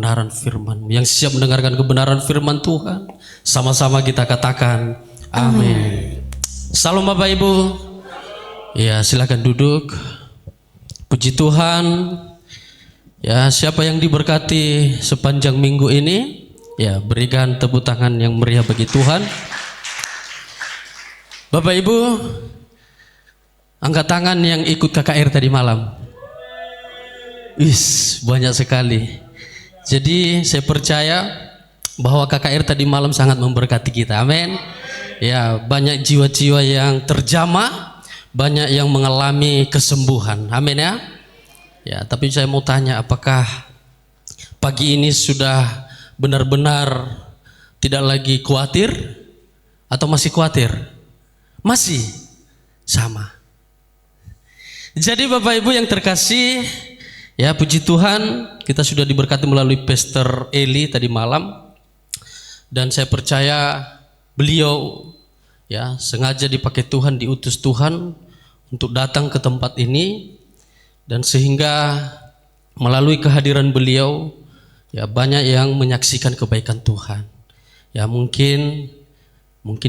kebenaran firman. Yang siap mendengarkan kebenaran firman Tuhan, sama-sama kita katakan amin. Salam Bapak Ibu. Ya, silakan duduk. Puji Tuhan. Ya, siapa yang diberkati sepanjang minggu ini, ya berikan tepuk tangan yang meriah bagi Tuhan. Bapak Ibu, angkat tangan yang ikut KKR tadi malam. Banyak sekali. Jadi saya percaya bahwa KKR tadi malam sangat memberkati kita. Amin. Ya, banyak jiwa-jiwa yang terjamah, banyak yang mengalami kesembuhan. Amin ya. Ya, tapi saya mau tanya, apakah pagi ini sudah benar-benar tidak lagi khawatir atau masih khawatir? Masih sama. Jadi Bapak Ibu yang terkasih, ya puji Tuhan, kita sudah diberkati melalui Pastor Eli tadi malam. Dan saya percaya beliau ya sengaja dipakai Tuhan, diutus Tuhan untuk datang ke tempat ini. Dan sehingga melalui kehadiran beliau, ya banyak yang menyaksikan kebaikan Tuhan. Ya mungkin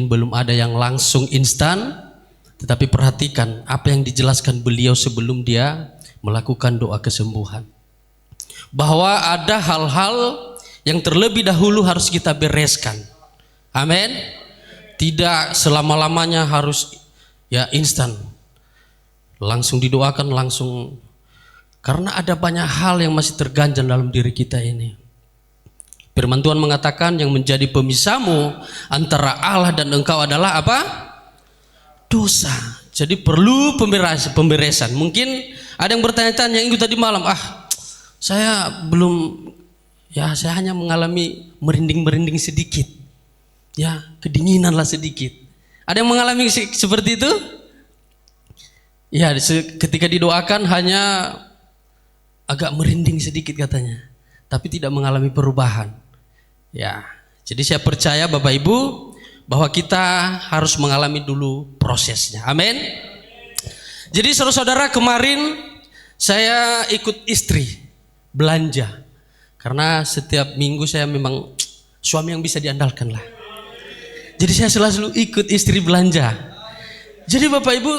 belum ada yang langsung instan, tetapi perhatikan apa yang dijelaskan beliau sebelum dia melakukan doa kesembuhan. Bahwa ada hal-hal yang terlebih dahulu harus kita bereskan. Amin. Tidak selama-lamanya harus ya instan. Langsung didoakan langsung. Karena ada banyak hal yang masih terganjal dalam diri kita ini. Firman Tuhan mengatakan yang menjadi pemisahmu antara Allah dan engkau adalah apa? Dosa. Jadi perlu pemberesan. Mungkin ada yang bertanya-tanya yang itu tadi malam, saya belum, ya saya hanya mengalami merinding-merinding sedikit. Ya, kedinginan lah sedikit. Ada yang mengalami seperti itu? Ya, ketika didoakan hanya agak merinding sedikit katanya, tapi tidak mengalami perubahan. Ya, jadi saya percaya Bapak Ibu bahwa kita harus mengalami dulu prosesnya. Amin. Jadi saudara-saudara, kemarin saya ikut istri belanja, karena setiap minggu saya memang suami yang bisa diandalkan lah. Jadi saya selalu ikut istri belanja. Jadi Bapak Ibu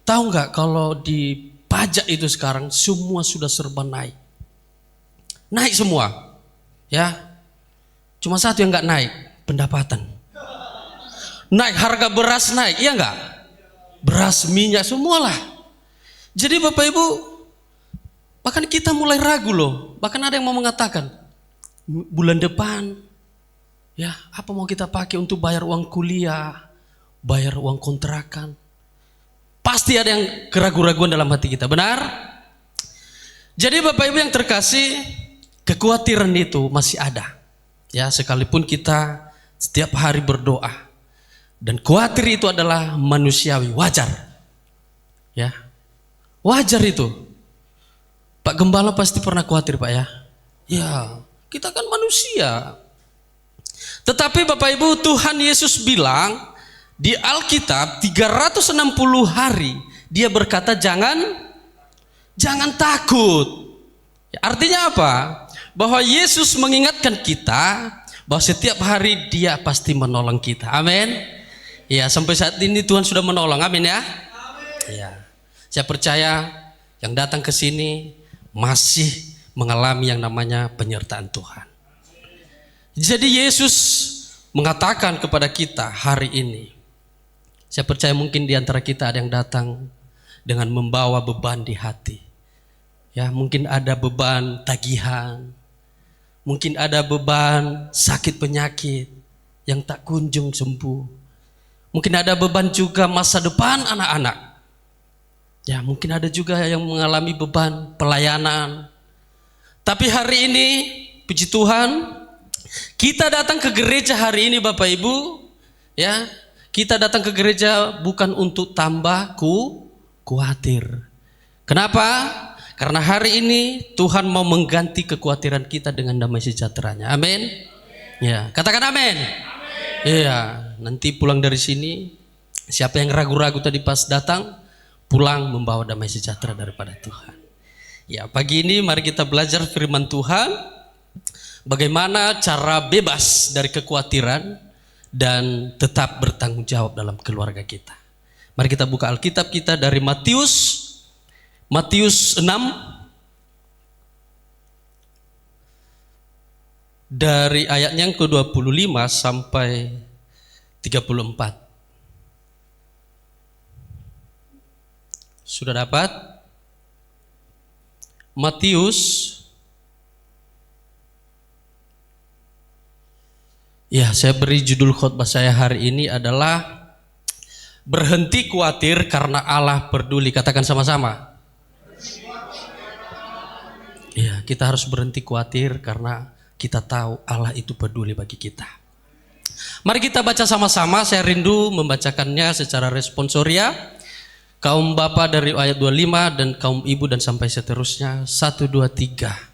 tahu nggak kalau di pajak itu sekarang semua sudah serba naik semua, ya. Cuma satu yang nggak naik, pendapatan. Naik harga beras naik, iya nggak? Beras, minyak, semualah. Jadi Bapak Ibu, bahkan kita mulai ragu loh. Bahkan ada yang mau mengatakan, bulan depan, ya apa mau kita pakai untuk bayar uang kuliah, bayar uang kontrakan? Pasti ada yang keraguan-raguan dalam hati kita, benar? Jadi Bapak Ibu yang terkasih, kekhawatiran itu masih ada. Ya, sekalipun kita setiap hari berdoa. Dan khawatir itu adalah manusiawi, wajar. Ya. Wajar itu. Pak Gembala pasti pernah khawatir, Pak ya. Ya, kita kan manusia. Tetapi Bapak Ibu, Tuhan Yesus bilang di Alkitab 360 hari dia berkata jangan takut. Artinya apa? Bahwa Yesus mengingatkan kita bahwa setiap hari dia pasti menolong kita. Amin. Ya, sampai saat ini Tuhan sudah menolong. Amin ya. Amin. Ya. Saya percaya yang datang ke sini masih mengalami yang namanya penyertaan Tuhan. Jadi Yesus mengatakan kepada kita hari ini, saya percaya mungkin di antara kita ada yang datang dengan membawa beban di hati. Ya, mungkin ada beban tagihan. Mungkin ada beban sakit penyakit yang tak kunjung sembuh. Mungkin ada beban juga masa depan anak-anak. Ya, mungkin ada juga yang mengalami beban pelayanan. Tapi hari ini, puji Tuhan, kita datang ke gereja hari ini Bapak Ibu, ya. Kita datang ke gereja bukan untuk tambah khawatir. Kenapa? Karena hari ini Tuhan mau mengganti kekhawatiran kita dengan damai sejahteranya. Amin. Ya, katakan amin. Iya, nanti pulang dari sini, siapa yang ragu-ragu tadi pas datang, pulang membawa damai sejahtera daripada Tuhan. Ya, pagi ini mari kita belajar firman Tuhan. bagaimana cara bebas dari kekhawatiran dan tetap bertanggung jawab dalam keluarga kita. Mari kita buka Alkitab kita dari Matius 6 dari ayatnya yang ke-25 sampai 34. Sudah dapat? Matius. Ya, saya beri judul khotbah saya hari ini adalah berhenti khawatir karena Allah peduli. Katakan sama-sama. Ya, kita harus berhenti khawatir karena kita tahu Allah itu peduli bagi kita. Mari kita baca sama-sama. Saya rindu membacakannya secara responsoria. Kaum bapak dari ayat 25 dan kaum ibu dan sampai seterusnya. 1, 2, 3.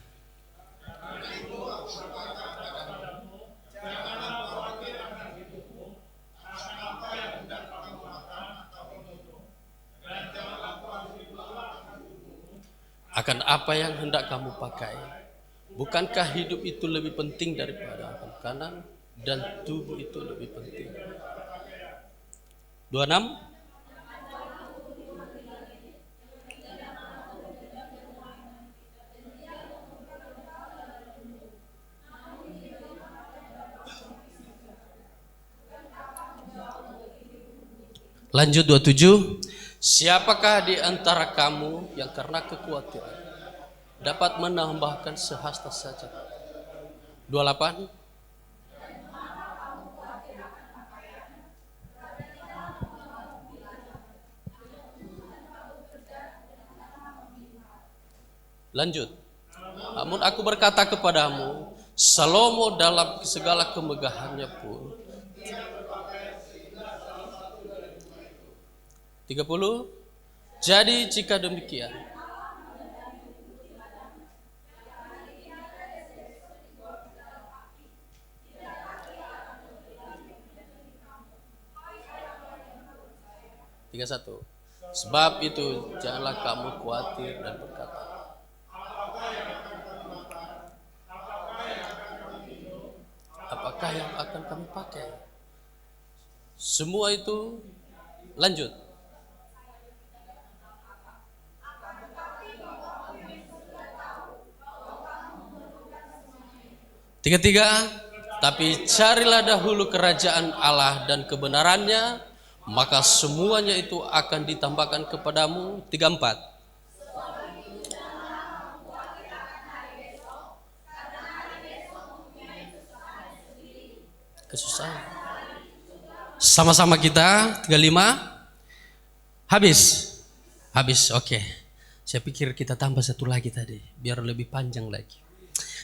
Akan apa yang hendak kamu pakai? Bukankah hidup itu lebih penting daripada makanan dan tubuh itu lebih penting? 26. Lanjut 27. Siapakah di antara kamu yang karena kekhawatiran dapat menambahkan sehasta saja? 28. Lanjut. Namun aku berkata kepadamu, Salomo dalam segala kemegahannya pun 30. Jadi jika demikian, sebab itu janganlah kamu khawatir dan berkata, apakah yang akan kami pakai? Semua itu, lanjut. Tiga, tapi carilah dahulu kerajaan Allah dan kebenarannya, maka semuanya itu akan ditambahkan kepadamu. 34. Kesusahan. Sama-sama kita. 35. Habis. Oke. Saya pikir kita tambah satu lagi tadi, biar lebih panjang lagi.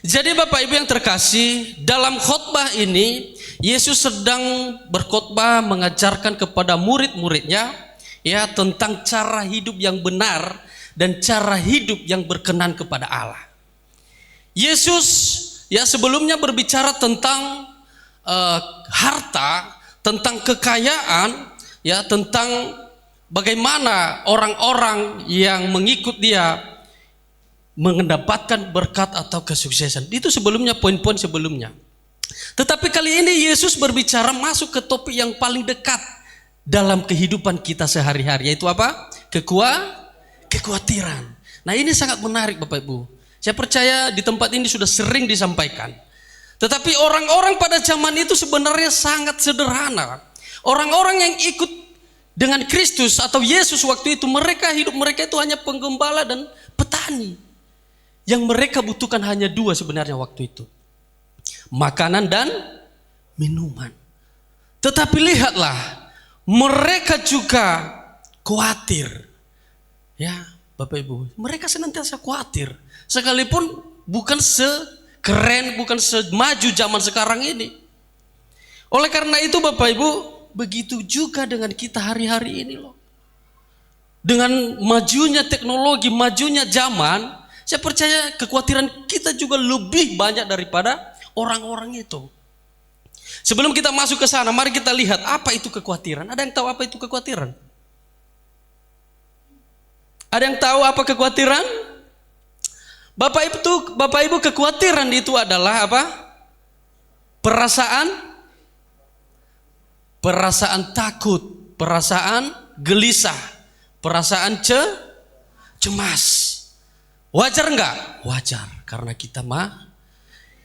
Jadi Bapak Ibu yang terkasih, dalam khotbah ini Yesus sedang berkhotbah mengajarkan kepada murid-muridnya ya tentang cara hidup yang benar dan cara hidup yang berkenan kepada Allah. Yesus ya sebelumnya berbicara tentang harta, tentang kekayaan, ya tentang bagaimana orang-orang yang mengikut dia mendapatkan berkat atau kesuksesan. Itu sebelumnya, poin-poin sebelumnya. Tetapi kali ini Yesus berbicara masuk ke topik yang paling dekat dalam kehidupan kita sehari-hari, yaitu apa? Kekhawatiran. Nah, ini sangat menarik Bapak Ibu. Saya percaya di tempat ini sudah sering disampaikan. Tetapi orang-orang pada zaman itu sebenarnya sangat sederhana. Orang-orang yang ikut dengan Kristus atau Yesus waktu itu, hidup mereka itu hanya penggembala dan petani. Yang mereka butuhkan hanya dua sebenarnya waktu itu. Makanan dan minuman. Tetapi lihatlah, mereka juga khawatir. Ya, Bapak Ibu, mereka senantiasa khawatir. Sekalipun bukan sekeren, bukan semaju zaman sekarang ini. Oleh karena itu Bapak Ibu, begitu juga dengan kita hari-hari ini loh. Dengan majunya teknologi, majunya zaman, saya percaya kekhawatiran kita juga lebih banyak daripada orang-orang itu. Sebelum kita masuk ke sana, mari kita lihat apa itu kekhawatiran. Ada yang tahu apa itu kekhawatiran? Ada yang tahu apa kekhawatiran? Bapak Ibu, kekhawatiran itu adalah apa? Perasaan takut, perasaan gelisah, perasaan cemas. Wajar enggak? Wajar, karena kita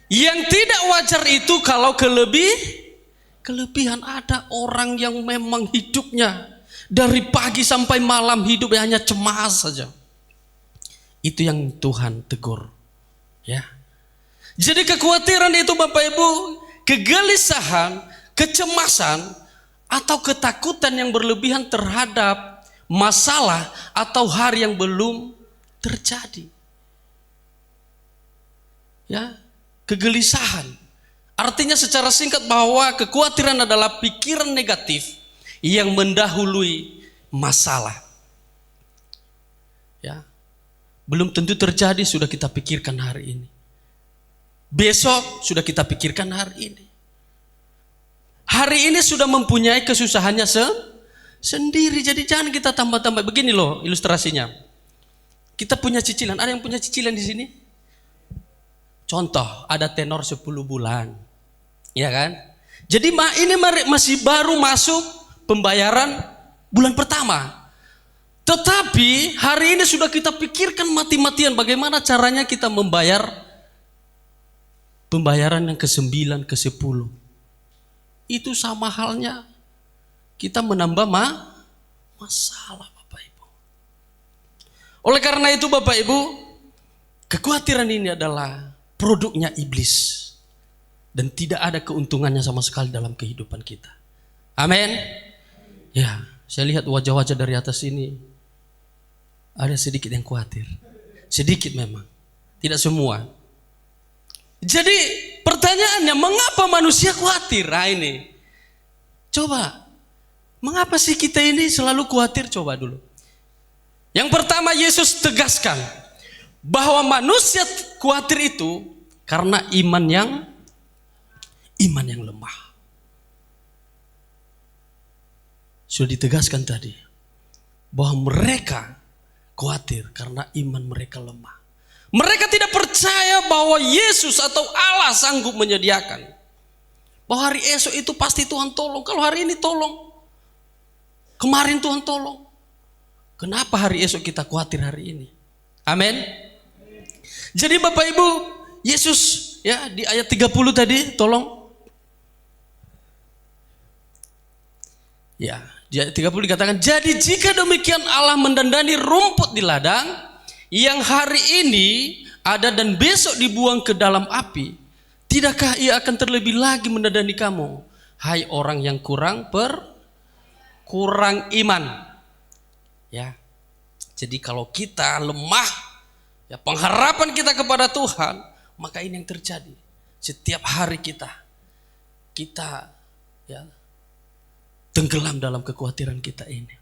yang tidak wajar itu kalau kelebihan. Ada orang yang memang hidupnya dari pagi sampai malam hidupnya hanya cemas saja. Itu yang Tuhan tegur, ya. Jadi kekhawatiran itu Bapak Ibu, kegelisahan, kecemasan atau ketakutan yang berlebihan terhadap masalah atau hari yang belum terjadi. Ya, kegelisahan. Artinya secara singkat bahwa kekhawatiran adalah pikiran negatif yang mendahului masalah. Ya. Belum tentu terjadi sudah kita pikirkan hari ini. Besok sudah kita pikirkan hari ini. Hari ini sudah mempunyai kesusahannya sendiri. Jadi jangan kita tambah-tambah. Begini loh ilustrasinya. Kita punya cicilan. Ada yang punya cicilan di sini? Contoh, ada tenor 10 bulan. Ya kan? Jadi ini masih baru masuk pembayaran bulan pertama. Tetapi hari ini sudah kita pikirkan mati-matian bagaimana caranya kita membayar pembayaran yang ke-9, ke-10. Itu sama halnya kita menambah masalah Bapak Ibu. Oleh karena itu Bapak Ibu, kekhawatiran ini adalah produknya iblis dan tidak ada keuntungannya sama sekali dalam kehidupan kita. Amin. Ya, saya lihat wajah-wajah dari atas ini. Ada sedikit yang khawatir. Sedikit memang. Tidak semua. Jadi pertanyaannya, mengapa manusia khawatir? Nah ini. Coba. Mengapa sih kita ini selalu khawatir? Coba dulu. Yang pertama Yesus tegaskan. Bahwa manusia khawatir itu karena iman yang lemah. Sudah ditegaskan tadi. Bahwa mereka khawatir karena iman mereka lemah. Mereka tidak percaya bahwa Yesus atau Allah sanggup menyediakan. Bahwa hari esok itu pasti Tuhan tolong. Kalau hari ini tolong. Kemarin Tuhan tolong. Kenapa hari esok kita khawatir hari ini? Amin. Jadi Bapak Ibu, Yesus ya di ayat 30 tadi tolong. Ya. Di ayat 30 dikatakan, jadi jika demikian Allah mendandani rumput di ladang yang hari ini ada dan besok dibuang ke dalam api, tidakkah ia akan terlebih lagi mendandani kamu, hai orang yang kurang iman. Ya. Jadi kalau kita lemah, ya pengharapan kita kepada Tuhan, maka ini yang terjadi. Setiap hari kita ya tenggelam dalam kekhawatiran kita ini.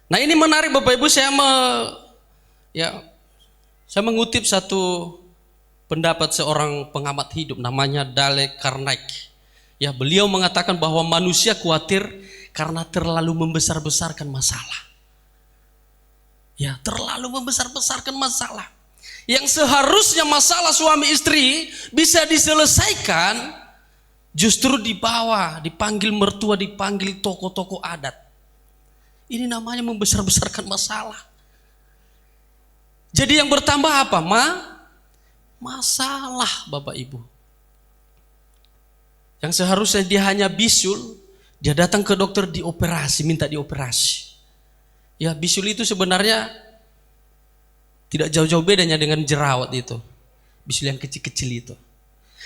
Nah ini menarik Bapak Ibu, saya mengutip satu pendapat seorang pengamat hidup namanya Dale Carnegie. Ya, beliau mengatakan bahwa manusia khawatir karena terlalu membesar-besarkan masalah. Ya, terlalu membesar-besarkan masalah. Yang seharusnya masalah suami istri bisa diselesaikan, justru dibawa, dipanggil mertua, dipanggil tokoh-tokoh adat. Ini namanya membesar-besarkan masalah. Jadi yang bertambah apa? Masalah Bapak Ibu. Yang seharusnya dia hanya bisul, dia datang ke dokter dioperasi, minta dioperasi. Ya, bisul itu sebenarnya tidak jauh-jauh bedanya dengan jerawat itu. Bisul yang kecil-kecil itu.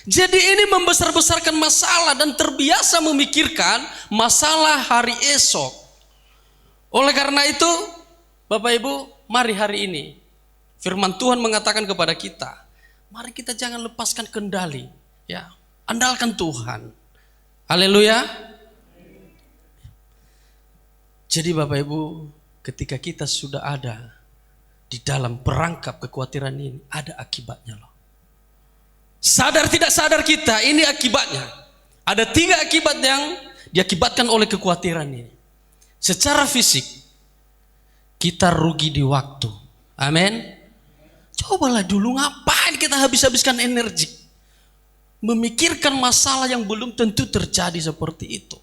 Jadi ini membesar-besarkan masalah dan terbiasa memikirkan masalah hari esok. Oleh karena itu, Bapak Ibu, mari hari ini firman Tuhan mengatakan kepada kita, mari kita jangan lepaskan kendali, ya. Andalkan Tuhan. Haleluya. Jadi Bapak Ibu, ketika kita sudah ada di dalam perangkap kekhawatiran ini, ada akibatnya loh. Sadar tidak sadar kita, ini akibatnya. Ada 3 akibat yang diakibatkan oleh kekhawatiran ini. Secara fisik, kita rugi di waktu. Amin. Cobalah dulu, ngapain kita habis-habiskan energi memikirkan masalah yang belum tentu terjadi seperti itu.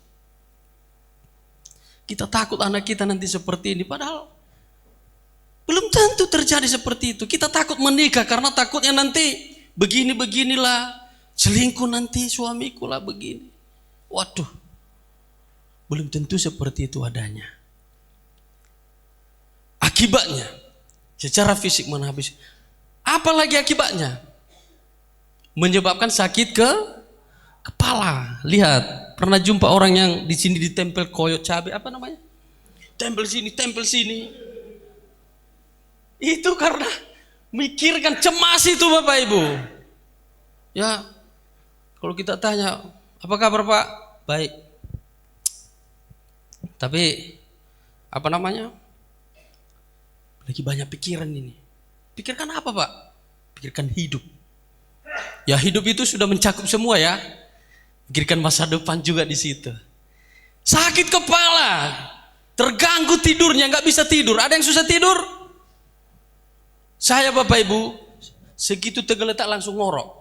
Kita takut anak kita nanti seperti ini, padahal belum tentu terjadi seperti itu. Kita takut menikah karena takutnya nanti begini-beginilah, selingkuh nanti suamiku lah begini. Waduh, belum tentu seperti itu adanya. Akibatnya, secara fisik habis. Apalagi akibatnya? Menyebabkan sakit kepala. Lihat, pernah jumpa orang yang di sini ditempel koyot cabai, apa namanya? Tempel sini. Itu karena mikirkan, cemas itu Bapak Ibu. Ya, kalau kita tanya, apa kabar Pak? Baik. Tapi, apa namanya? Lagi banyak pikiran ini. Pikirkan apa Pak? Pikirkan hidup. Ya hidup itu sudah mencakup semua ya. Pikirkan masa depan juga di situ. Sakit kepala, terganggu tidurnya, nggak bisa tidur. Ada yang susah tidur? Saya Bapak Ibu, segitu tergeletak langsung ngorok.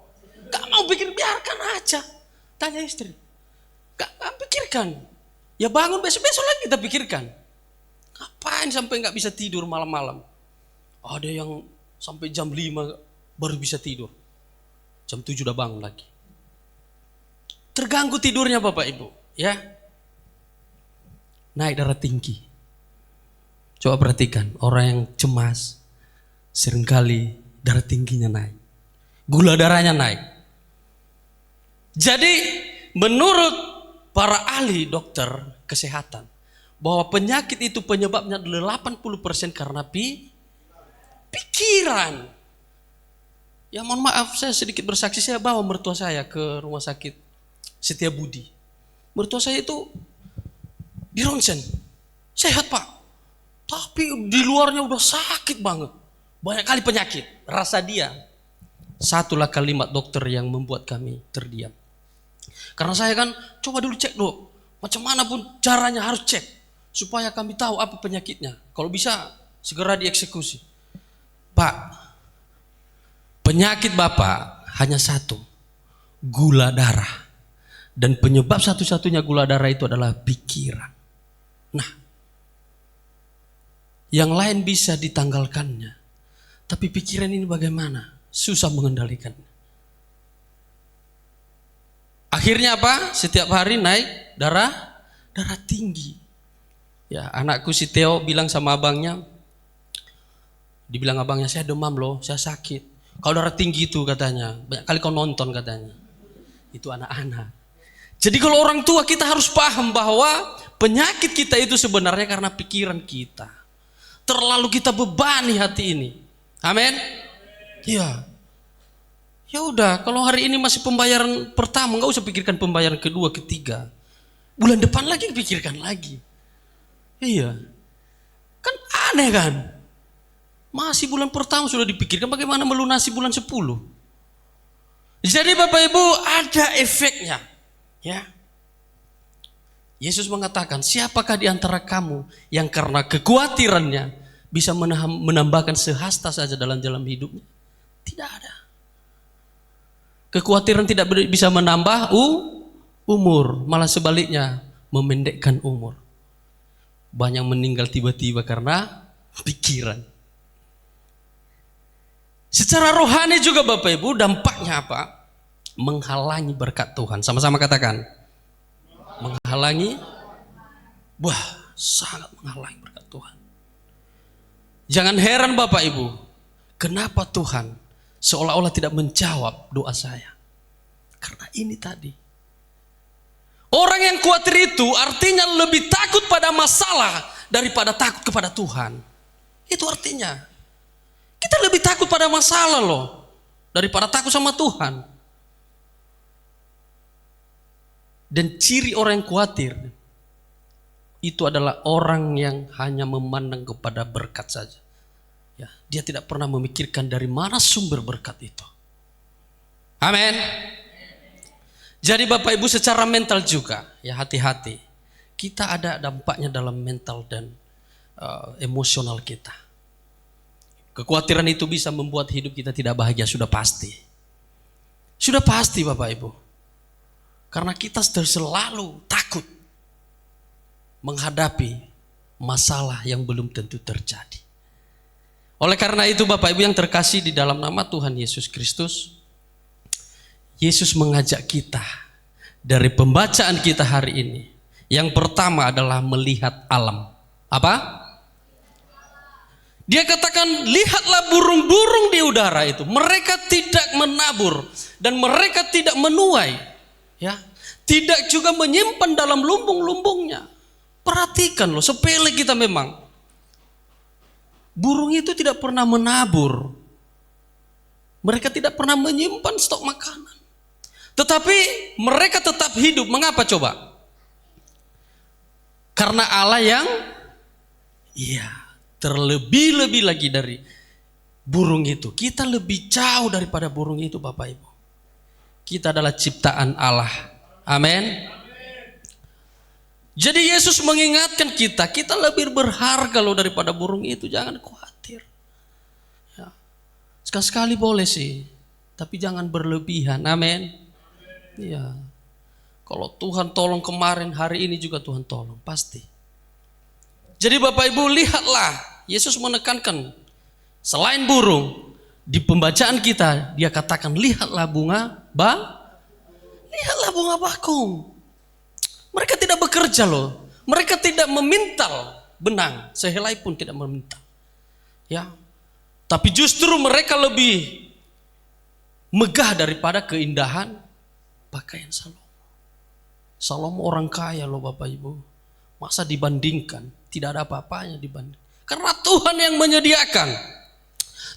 Gak mau pikir, biarkan aja. Tanya istri. Gak pikirkan. Ya bangun besok-besok lagi kita pikirkan. Ngapain sampai nggak bisa tidur malam-malam? Ada yang sampai jam 5 baru bisa tidur. Jam 7 udah bangun lagi. Terganggu tidurnya Bapak Ibu, ya. Naik darah tinggi. Coba perhatikan, orang yang cemas seringkali darah tingginya naik. Gula darahnya naik. Jadi menurut para ahli dokter kesehatan, bahwa penyakit itu penyebabnya 80% karena pikiran. Ya mohon maaf, saya sedikit bersaksi, saya bawa mertua saya ke rumah sakit Setiabudi. Mertua saya itu di ronsen, sehat Pak, tapi di luarnya udah sakit banget, banyak kali penyakit. Rasa dia, satulah kalimat dokter yang membuat kami terdiam. Karena saya kan coba dulu cek dulu, macam mana pun caranya harus cek supaya kami tahu apa penyakitnya. Kalau bisa segera dieksekusi. Pak, penyakit Bapak hanya satu, gula darah. Dan penyebab satu-satunya gula darah itu adalah pikiran. Nah, yang lain bisa ditanggalkannya, tapi pikiran ini bagaimana? Susah mengendalikannya. Akhirnya apa? Setiap hari naik darah tinggi. Ya, anakku si Theo bilang sama abangnya, dibilang abangnya, saya demam loh, saya sakit. Kau darah tinggi itu katanya, banyak kali kau nonton katanya. Itu anak-anak. Jadi kalau orang tua kita harus paham bahwa penyakit kita itu sebenarnya karena pikiran kita. Terlalu kita bebani hati ini. Amin. Ya. Ya udah, kalau hari ini masih pembayaran pertama, nggak usah pikirkan pembayaran kedua, ketiga. Bulan depan lagi pikirkan lagi. Iya. Kan aneh kan? Masih bulan pertama sudah dipikirkan bagaimana melunasi bulan 10. Jadi Bapak Ibu, ada efeknya. Ya. Yesus mengatakan, siapakah di antara kamu yang karena kekhawatirannya bisa menambahkan sehasta saja dalam hidupnya? Tidak ada. Kekhawatiran tidak bisa menambah umur, malah sebaliknya memendekkan umur. Banyak meninggal tiba-tiba karena pikiran. Secara rohani juga Bapak Ibu, dampaknya apa? Menghalangi berkat Tuhan. Sama-sama katakan. Menghalangi. Wah, sangat menghalangi berkat Tuhan. Jangan heran Bapak Ibu, kenapa Tuhan seolah-olah tidak menjawab doa saya. Karena ini tadi. Orang yang khawatir itu artinya lebih takut pada masalah daripada takut kepada Tuhan. Itu artinya. Kita lebih takut pada masalah loh, daripada takut sama Tuhan. Dan ciri orang yang khawatir itu adalah orang yang hanya memandang kepada berkat saja. Ya, dia tidak pernah memikirkan dari mana sumber berkat itu. Amin. Jadi Bapak Ibu secara mental juga, ya hati-hati. Kita ada dampaknya dalam mental dan emosional kita. kekhawatiran itu bisa membuat hidup kita tidak bahagia, sudah pasti. Sudah pasti Bapak Ibu. Karena kita selalu takut menghadapi masalah yang belum tentu terjadi. Oleh karena itu Bapak Ibu yang terkasih di dalam nama Tuhan Yesus Kristus, Yesus mengajak kita dari pembacaan kita hari ini. Yang pertama adalah melihat alam. Apa? Dia katakan, lihatlah burung-burung di udara itu. Mereka tidak menabur dan mereka tidak menuai, ya, tidak juga menyimpan dalam lumbung-lumbungnya. Perhatikan loh, sepele kita memang. Burung itu tidak pernah menabur. Mereka tidak pernah menyimpan stok makanan. Tetapi mereka tetap hidup. Mengapa coba? Karena Allah yang terlebih-lebih lagi dari burung itu. Kita lebih jauh daripada burung itu Bapak Ibu. Kita adalah ciptaan Allah. Amin. Jadi Yesus mengingatkan kita lebih berharga loh daripada burung itu. Jangan khawatir. Ya. Sekali-sekali boleh sih, tapi jangan berlebihan. Amin. Iya. Kalau Tuhan tolong kemarin, hari ini juga Tuhan tolong, pasti. Jadi Bapak Ibu lihatlah, Yesus menekankan selain burung, di pembacaan kita dia katakan lihatlah lihatlah bunga bakung. Mereka tidak bekerja loh, mereka tidak memintal benang, sehelai pun tidak memintal. Ya, tapi justru mereka lebih megah daripada keindahan pakaian Salomo. Salomo orang kaya loh Bapak Ibu, masa dibandingkan? Tidak ada apa-apanya dibanding. Karena Tuhan yang menyediakan.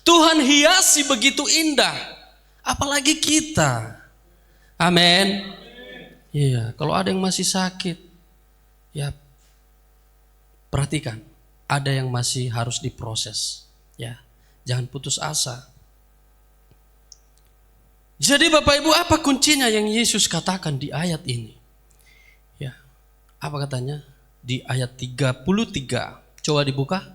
Tuhan hiasi begitu indah. Apalagi kita. Amin. Iya, kalau ada yang masih sakit, ya perhatikan, ada yang masih harus diproses. Ya, jangan putus asa. Jadi Bapak Ibu, apa kuncinya yang Yesus katakan di ayat ini? Ya, apa katanya? Di ayat 33. Coba dibuka.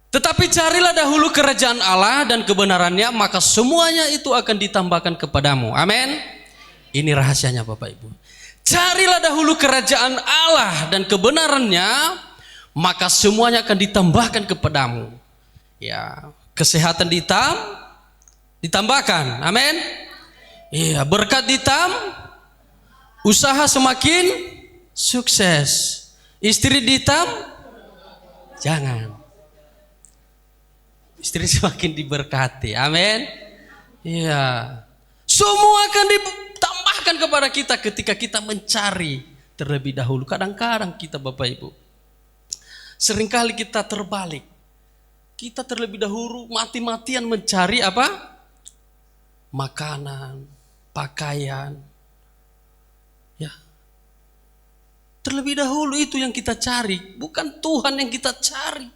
Tetapi carilah dahulu kerajaan Allah dan kebenarannya, maka semuanya itu akan ditambahkan kepadamu. Amin. Ini rahasianya Bapak Ibu. Carilah dahulu kerajaan Allah dan kebenarannya, maka semuanya akan ditambahkan kepadamu. Ya, kesehatan ditambahkan. Amin. Iya, berkat usaha semakin sukses. Istri jangan. Istri semakin diberkati. Amin. Iya. Semua akan ditambahkan kepada kita ketika kita mencari terlebih dahulu. Kadang-kadang kita Bapak Ibu, seringkali kita terbalik. Kita terlebih dahulu mati-matian mencari apa? Makanan, pakaian. Ya. Terlebih dahulu itu yang kita cari, bukan Tuhan yang kita cari.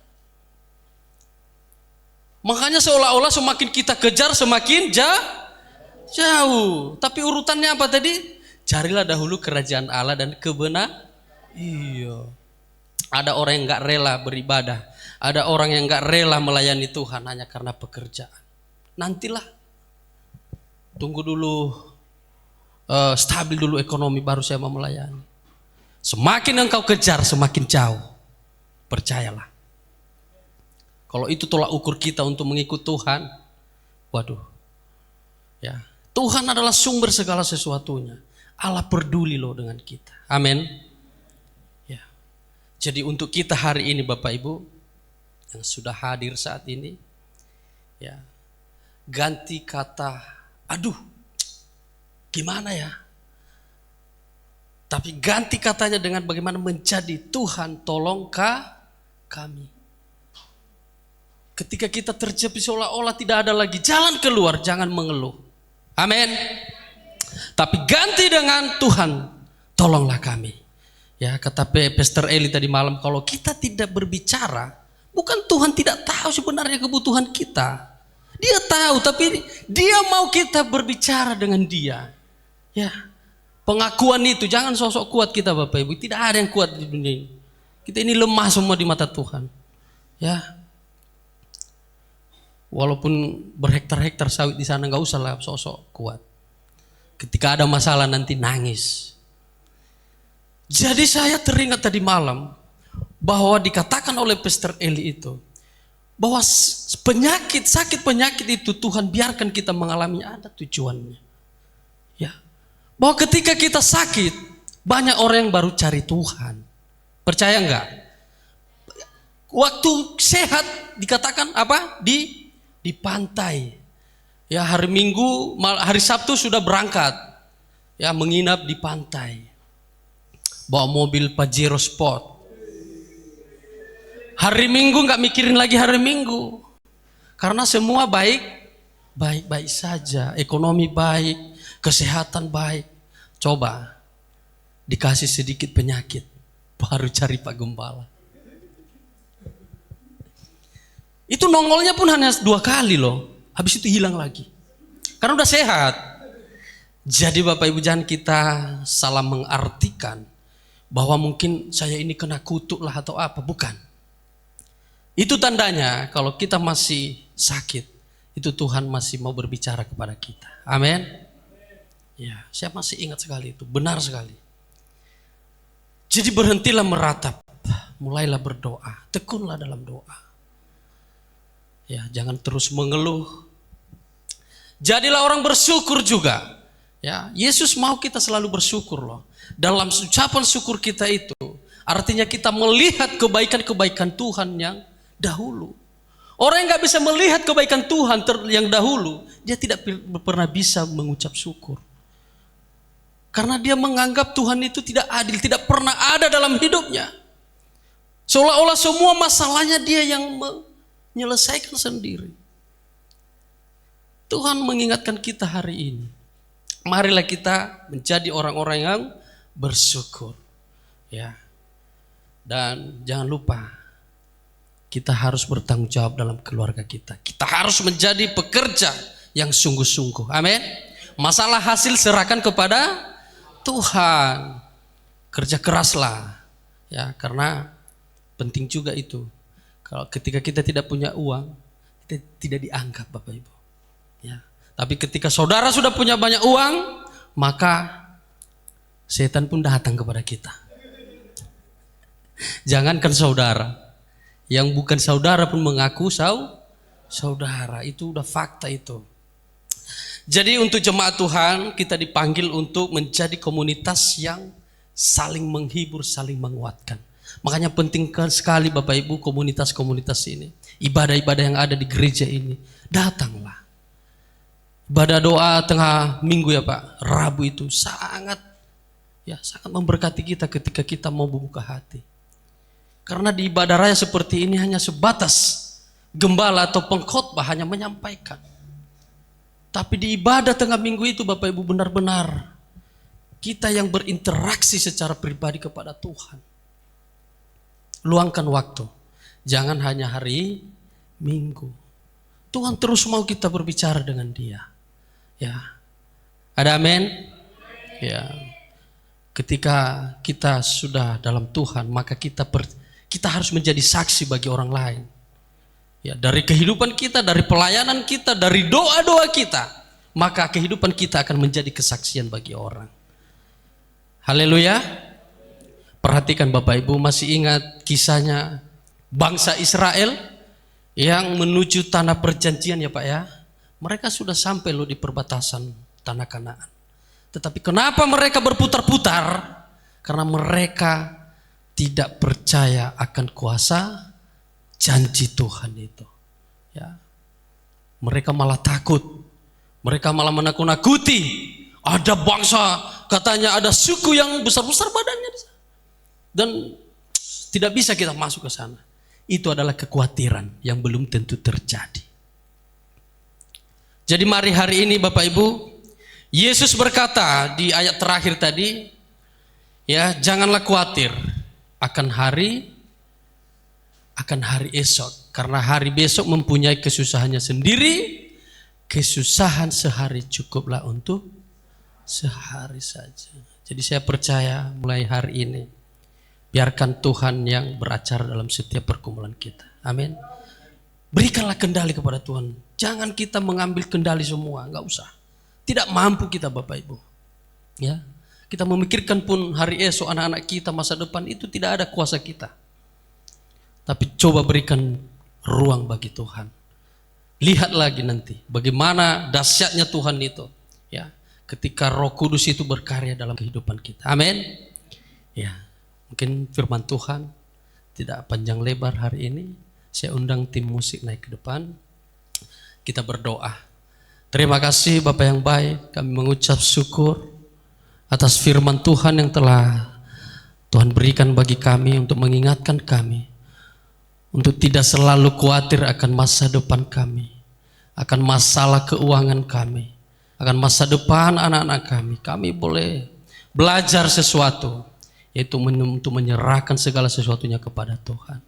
Makanya seolah-olah semakin kita kejar semakin jauh. Tapi urutannya apa tadi? Carilah dahulu kerajaan Allah dan kebenaran. Iya. Ada orang yang gak rela beribadah. Ada orang yang gak rela melayani Tuhan hanya karena pekerjaan. Nantilah. Tunggu dulu. Stabil dulu ekonomi baru saya mau melayani. Semakin engkau kejar semakin jauh. Percayalah. Kalau itu tolak ukur kita untuk mengikut Tuhan, waduh. Ya, Tuhan adalah sumber segala sesuatunya. Allah peduli loh dengan kita. Amin. Ya. Jadi untuk kita hari ini Bapak Ibu yang sudah hadir saat ini, ya, ganti kata aduh, gimana ya? Tapi ganti katanya dengan bagaimana menjadi Tuhan tolong kami. Ketika kita terjepit seolah-olah tidak ada lagi jalan keluar, jangan mengeluh. Amin. Tapi ganti dengan Tuhan, tolonglah kami. Ya, kata Pastor Eli tadi malam, kalau kita tidak berbicara, bukan Tuhan tidak tahu sebenarnya kebutuhan kita. Dia tahu, tapi dia mau kita berbicara dengan dia. Ya, pengakuan itu, jangan sosok kuat kita Bapak Ibu. Tidak ada yang kuat di dunia ini. Kita ini lemah semua di mata Tuhan. Ya, walaupun berhektar-hektar sawit di sana, nggak usah lah sosok kuat. Ketika ada masalah nanti nangis. Jadi saya teringat tadi malam bahwa dikatakan oleh Pastor Eli itu bahwa sakit penyakit itu Tuhan biarkan kita mengalaminya, ada tujuannya. Ya, bahwa ketika kita sakit banyak orang yang baru cari Tuhan. Percaya enggak? Waktu sehat dikatakan apa? Di pantai. Ya, hari Minggu, hari Sabtu sudah berangkat. Ya, menginap di pantai. Bawa mobil Pajero Sport. Hari Minggu nggak mikirin lagi hari Minggu. Karena semua baik-baik saja. Ekonomi baik, kesehatan baik. Coba dikasih sedikit penyakit, baru cari Pak Gembala. Itu nongolnya pun hanya 2 kali loh. Habis itu hilang lagi. Karena udah sehat. Jadi Bapak Ibu jangan kita salah mengartikan bahwa mungkin saya ini kena kutuk lah atau apa. Bukan. Itu tandanya kalau kita masih sakit, itu Tuhan masih mau berbicara kepada kita. Amin. Ya, saya masih ingat sekali itu. Benar sekali. Jadi berhentilah meratap. Mulailah berdoa. Tekunlah dalam doa. Ya, jangan terus mengeluh. Jadilah orang bersyukur juga. Ya, Yesus mau kita selalu bersyukur loh. Dalam ucapan syukur kita itu, artinya kita melihat kebaikan-kebaikan Tuhan yang dahulu. Orang yang gak bisa melihat kebaikan Tuhan yang dahulu, dia tidak pernah bisa mengucap syukur. Karena dia menganggap Tuhan itu tidak adil, tidak pernah ada dalam hidupnya. Seolah-olah semua masalahnya dia yang menyelesaikan sendiri. Tuhan mengingatkan kita hari ini. Marilah kita menjadi orang-orang yang bersyukur. Ya. Dan jangan lupa, kita harus bertanggung jawab dalam keluarga kita. Kita harus menjadi pekerja yang sungguh-sungguh. Amin. Masalah hasil serahkan kepada Tuhan. Kerja keraslah. Ya, karena penting juga itu. Kalau ketika kita tidak punya uang, kita tidak dianggap Bapak Ibu. Ya. Tapi ketika saudara sudah punya banyak uang, maka setan pun datang kepada kita. Jangankan saudara, yang bukan saudara pun mengaku saudara. Itu udah fakta itu. Jadi untuk jemaat Tuhan, kita dipanggil untuk menjadi komunitas yang saling menghibur, saling menguatkan. Makanya penting sekali Bapak Ibu komunitas-komunitas ini. Ibadah-ibadah yang ada di gereja ini. Datanglah. Ibadah doa tengah minggu ya Pak, Rabu itu sangat memberkati kita ketika kita mau membuka hati. Karena di ibadah raya seperti ini hanya sebatas gembala atau pengkhotbah hanya menyampaikan. Tapi di ibadah tengah minggu itu Bapak Ibu benar-benar kita yang berinteraksi secara pribadi kepada Tuhan. Luangkan waktu. Jangan hanya hari Minggu. Tuhan terus mau kita berbicara dengan Dia. Ya. Ada amin? Ya. Ketika kita sudah dalam Tuhan, maka kita harus menjadi saksi bagi orang lain. Ya, dari kehidupan kita, dari pelayanan kita, dari doa-doa kita, maka kehidupan kita akan menjadi kesaksian bagi orang. Haleluya. Perhatikan Bapak Ibu, masih ingat kisahnya bangsa Israel yang menuju tanah perjanjian ya Pak ya? Mereka sudah sampai loh di perbatasan tanah Kanaan. Tetapi kenapa mereka berputar-putar? Karena mereka tidak percaya akan kuasa janji Tuhan itu. Ya. Mereka malah takut. Mereka malah menakut-nakuti. Ada bangsa, katanya ada suku yang besar-besar badannya. Dan tidak bisa kita masuk ke sana. Itu adalah kekhawatiran yang belum tentu terjadi. Jadi mari hari ini Bapak Ibu, Yesus berkata di ayat terakhir tadi, ya janganlah khawatir akan hari esok, karena hari besok mempunyai kesusahannya sendiri. Kesusahan sehari cukuplah untuk sehari saja. Jadi saya percaya mulai hari ini biarkan Tuhan yang beracara dalam setiap pergumulan kita. Amin. Berikanlah kendali kepada Tuhan. Jangan kita mengambil kendali semua, nggak usah. Tidak mampu kita Bapak Ibu. Ya, kita memikirkan pun hari esok anak-anak kita masa depan itu tidak ada kuasa kita. Tapi coba berikan ruang bagi Tuhan. Lihat lagi nanti bagaimana dahsyatnya Tuhan itu. Ya, ketika Roh Kudus itu berkarya dalam kehidupan kita. Amin. Ya, mungkin firman Tuhan tidak panjang lebar hari ini. Saya undang tim musik naik ke depan. Kita berdoa. Terima kasih Bapak yang baik. Kami mengucap syukur atas firman Tuhan yang telah Tuhan berikan bagi kami untuk mengingatkan kami. Untuk tidak selalu khawatir akan masa depan kami. Akan masalah keuangan kami. Akan masa depan anak-anak kami. Kami boleh belajar sesuatu. Yaitu untuk menyerahkan segala sesuatunya kepada Tuhan.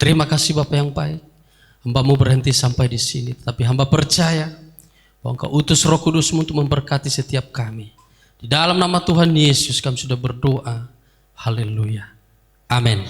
Terima kasih Bapak yang baik. Hamba-Mu berhenti sampai di sini. Tapi hamba percaya bahwa Engkau utus Roh Kudus-Mu untuk memberkati setiap kami. Di dalam nama Tuhan Yesus kami sudah berdoa. Haleluya. Amin.